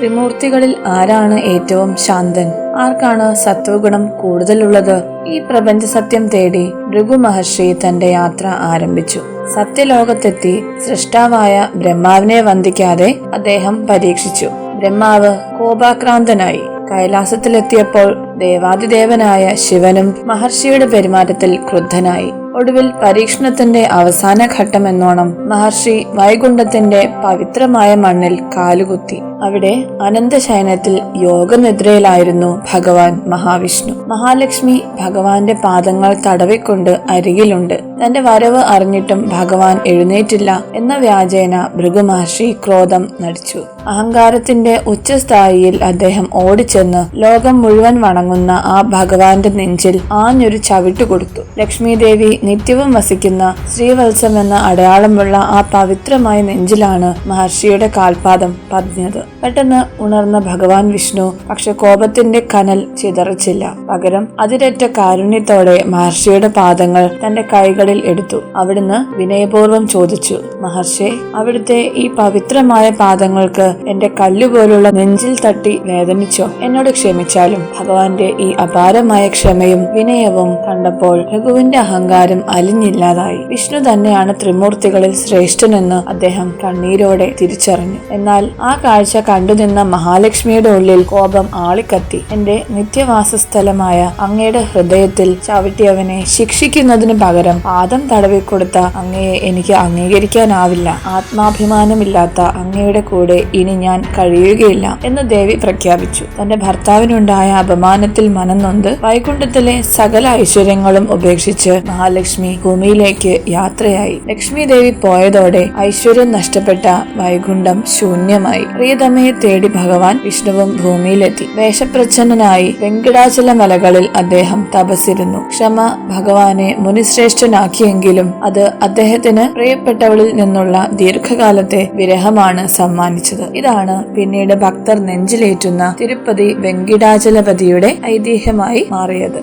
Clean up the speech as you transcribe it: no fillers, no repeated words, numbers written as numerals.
ത്രിമൂർത്തികളിൽ ആരാണ് ഏറ്റവും ശാന്തൻ? ആർക്കാണ് സത്വഗുണം കൂടുതലുള്ളത്? ഈ പ്രപഞ്ച സത്യം തേടി ഭൃഗു മഹർഷി തന്റെ യാത്ര ആരംഭിച്ചു. സത്യലോകത്തെത്തി സൃഷ്ടാവായ ബ്രഹ്മാവിനെ വന്ദിക്കാതെ അദ്ദേഹം പരീക്ഷിച്ചു. ബ്രഹ്മാവ് കോപാക്രാന്തനായി. കൈലാസത്തിലെത്തിയപ്പോൾ ദേവാദിദേവനായ ശിവനും മഹർഷിയുടെ പെരുമാറ്റത്തിൽ ക്രുദ്ധനായി. ഒടുവിൽ പരീക്ഷണത്തിന്റെ അവസാന ഘട്ടമെന്നോണം മഹർഷി വൈകുണ്ഠത്തിന്റെ പവിത്രമായ മണ്ണിൽ കാലുകുത്തി. അവിടെ അനന്തശയനത്തിൽ യോഗനിദ്രയിലായിരുന്നു ഭഗവാൻ മഹാവിഷ്ണു. മഹാലക്ഷ്മി ഭഗവാന്റെ പാദങ്ങൾ തടവിക്കൊണ്ട് അരികിലുണ്ട്. തന്റെ വരവ് അറിഞ്ഞിട്ടും ഭഗവാൻ എഴുന്നേറ്റില്ല എന്ന വ്യാജേന ഭൃഗു മഹർഷി ക്രോധം നടിച്ചു. അഹങ്കാരത്തിന്റെ ഉച്ചസ്ഥായിയിൽ അദ്ദേഹം ഓടിച്ചെന്ന് ലോകം മുഴുവൻ വണങ്ങുന്ന ആ ഭഗവാന്റെ നെഞ്ചിൽ ആഞ്ഞൊരു ചവിട്ടു കൊടുത്തു. ലക്ഷ്മി ദേവി നിത്യവും വസിക്കുന്ന ശ്രീവത്സം എന്ന അടയാളമുള്ള ആ പവിത്രമായ നെഞ്ചിലാണ് മഹർഷിയുടെ കാൽപാദം പതിഞ്ഞത്. പെട്ടെന്ന് ഉണർന്ന ഭഗവാൻ വിഷ്ണു പക്ഷെ കോപത്തിന്റെ കനൽ ചിതറിച്ചില്ല. പകരം അതിരറ്റ കാരുണ്യത്തോടെ മഹർഷിയുടെ പാദങ്ങൾ തന്റെ കൈകളിൽ എടുത്തു. അവിടുന്ന് വിനയപൂർവ്വം ചോദിച്ചു, മഹർഷി, അവിടുത്തെ ഈ പവിത്രമായ പാദങ്ങൾക്ക് എന്റെ കല്ലുപോലുള്ള നെഞ്ചിൽ തട്ടി വേദനിച്ചോ? എന്നോട് ക്ഷമിച്ചാലും. ഭഗവാന്റെ ഈ അപാരമായ ക്ഷമയും വിനയവും കണ്ടപ്പോൾ രഘുവിന്റെ അഹങ്കാരം അലിഞ്ഞില്ലാതായി. വിഷ്ണു തന്നെയാണ് ത്രിമൂർത്തികളിൽ ശ്രേഷ്ഠനെന്ന് അദ്ദേഹം കണ്ണീരോടെ തിരിച്ചറിഞ്ഞു. എന്നാൽ ആ കാഴ്ച കണ്ടുനിന്ന മഹാലക്ഷ്മിയുടെ ഉള്ളിൽ കോപം ആളിക്കത്തി. എന്റെ നിത്യവാസസ്ഥലമായ അങ്ങയുടെ ഹൃദയത്തിൽ ചവിട്ടിയവനെ ശിക്ഷിക്കുന്നതിന് പകരം പാദം തടവിക്കൊടുത്ത അങ്ങയെ എനിക്ക് അംഗീകരിക്കാനാവില്ല. ആത്മാഭിമാനമില്ലാത്ത അങ്ങയുടെ കൂടെ ഇനി ഞാൻ കഴിയുകയില്ല എന്ന് ദേവി പ്രഖ്യാപിച്ചു. തന്റെ ഭർത്താവിനുണ്ടായ അപമാനത്തിൽ മനംനൊന്ത് വൈകുണ്ഠത്തിലെ സകല ഐശ്വര്യങ്ങളും ഉപേക്ഷിച്ച് മഹാലക്ഷ്മി ഭൂമിയിലേക്ക് യാത്രയായി. ലക്ഷ്മി ദേവി പോയതോടെ ഐശ്വര്യം നഷ്ടപ്പെട്ട വൈകുണ്ഠം ശൂന്യമായി. പ്രിയതമയെ തേടി ഭഗവാൻ വിഷ്ണുവും ഭൂമിയിലെത്തി. വേഷപ്രച്ഛന്നനായി വെങ്കിടാചല മലകളിൽ അദ്ദേഹം തപസ്സിരുന്നു. ക്ഷമ ഭഗവാനെ മുനിശ്രേഷ്ഠനാക്കിയെങ്കിലും അത് അദ്ദേഹത്തിന് പ്രിയപ്പെട്ടവളിൽ നിന്നുള്ള ദീർഘകാലത്തെ വിരഹമാണ് സമ്മാനിച്ചത്. ഇതാണ് പിന്നീട് ഭക്തർ നെഞ്ചിലേറ്റുന്ന തിരുപ്പതി വെങ്കിടാചലപതിയുടെ ഐതിഹ്യമായി മാറിയത്.